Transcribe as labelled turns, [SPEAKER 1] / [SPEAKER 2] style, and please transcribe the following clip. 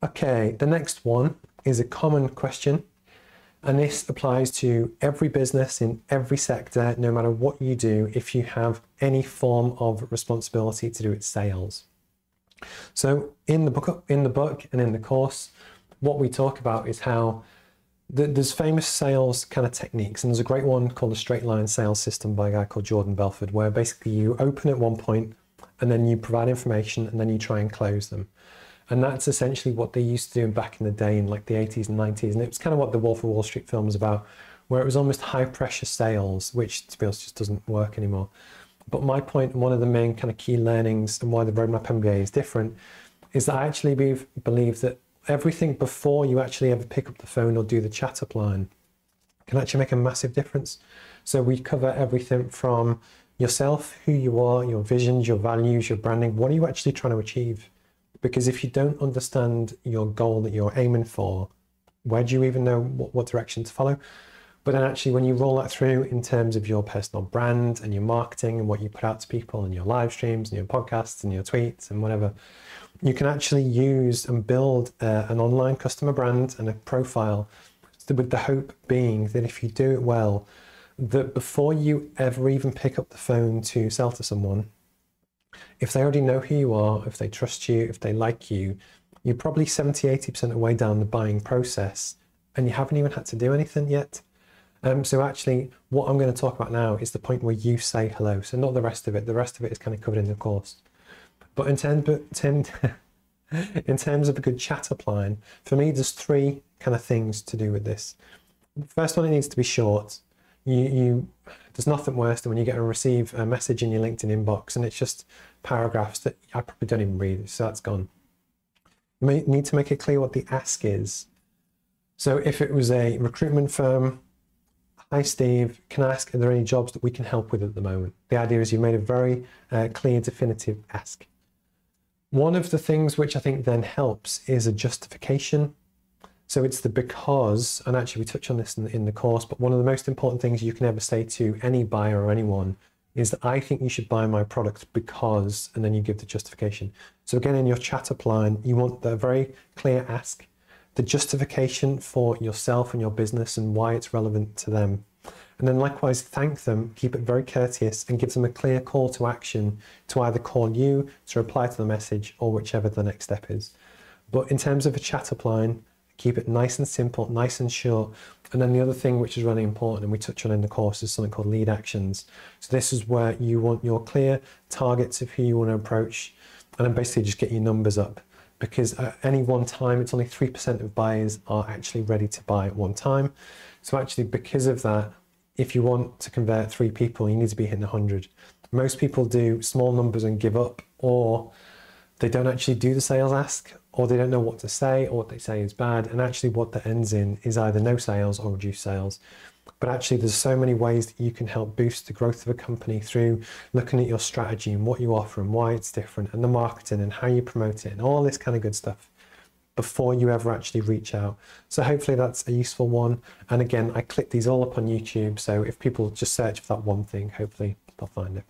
[SPEAKER 1] Okay, the next one is a common question, and this applies to every business in every sector, no matter what you do, if you have any form of responsibility to do with sales. So in the book and in the course, what we talk about is how there's famous sales kind of techniques, and there's a great one called the straight line sales system by a guy called Jordan Belford, where basically you open at one point and then you provide information and then you try and close them. And that's essentially what they used to do back in the day in like the 80s and 90s. And it was kind of what the Wolf of Wall Street film was about, where it was almost high pressure sales, which to be honest just doesn't work anymore. But my point, and one of the main kind of key learnings and why the Roadmap MBA is different, is that I actually believe that everything before you actually ever pick up the phone or do the chat up line can actually make a massive difference. So we cover everything from yourself, who you are, your visions, your values, your branding. What are you actually trying to achieve? Because if you don't understand your goal that you're aiming for, where do you even know what direction to follow? But then actually when you roll that through in terms of your personal brand and your marketing and what you put out to people and your live streams and your podcasts and your tweets and whatever, you can actually use and build an online customer brand and a profile, with the hope being that if you do it well, that before you ever even pick up the phone to sell to someone, if they already know who you are, if they trust you, if they like you, you're probably 70-80% of the way down the buying process and you haven't even had to do anything yet. So actually what I'm going to talk about now is the point where you say hello. So not the rest of it. The rest of it is kind of covered in the course. But in terms of a good chat up line, for me, there's three kind of things to do with this. First one, it needs to be short. There's nothing worse than when you get to receive a message in your LinkedIn inbox and it's just paragraphs that I probably don't even read, so that's gone. You need to make it clear what the ask is. So if it was a recruitment firm, hi Steve, can I ask, are there any jobs that we can help with at the moment? The idea is you've made a very clear, definitive ask. One of the things which I think then helps is a justification. So it's the because, and actually we touch on this in the course, but one of the most important things you can ever say to any buyer or anyone is that I think you should buy my product because, and then you give the justification. So again, in your chat up line, you want the very clear ask, the justification for yourself and your business and why it's relevant to them. And then likewise, thank them, keep it very courteous and give them a clear call to action to either call you, to reply to the message, or whichever the next step is. But in terms of a chat up line, keep it nice and simple, nice and short. And then the other thing which is really important, and we touch on in the course, is something called lead actions. So this is where you want your clear targets of who you want to approach, and then basically just get your numbers up. Because at any one time, it's only 3% of buyers are actually ready to buy at one time. So actually, because of that, if you want to convert 3 people, you need to be hitting 100. Most people do small numbers and give up, or they don't actually do the sales ask, or they don't know what to say, or what they say is bad. And actually what that ends in is either no sales or reduced sales. But actually there's so many ways that you can help boost the growth of a company through looking at your strategy and what you offer and why it's different and the marketing and how you promote it and all this kind of good stuff before you ever actually reach out. So hopefully that's a useful one. And again, I clip these all up on YouTube. So if people just search for that one thing, hopefully they'll find it.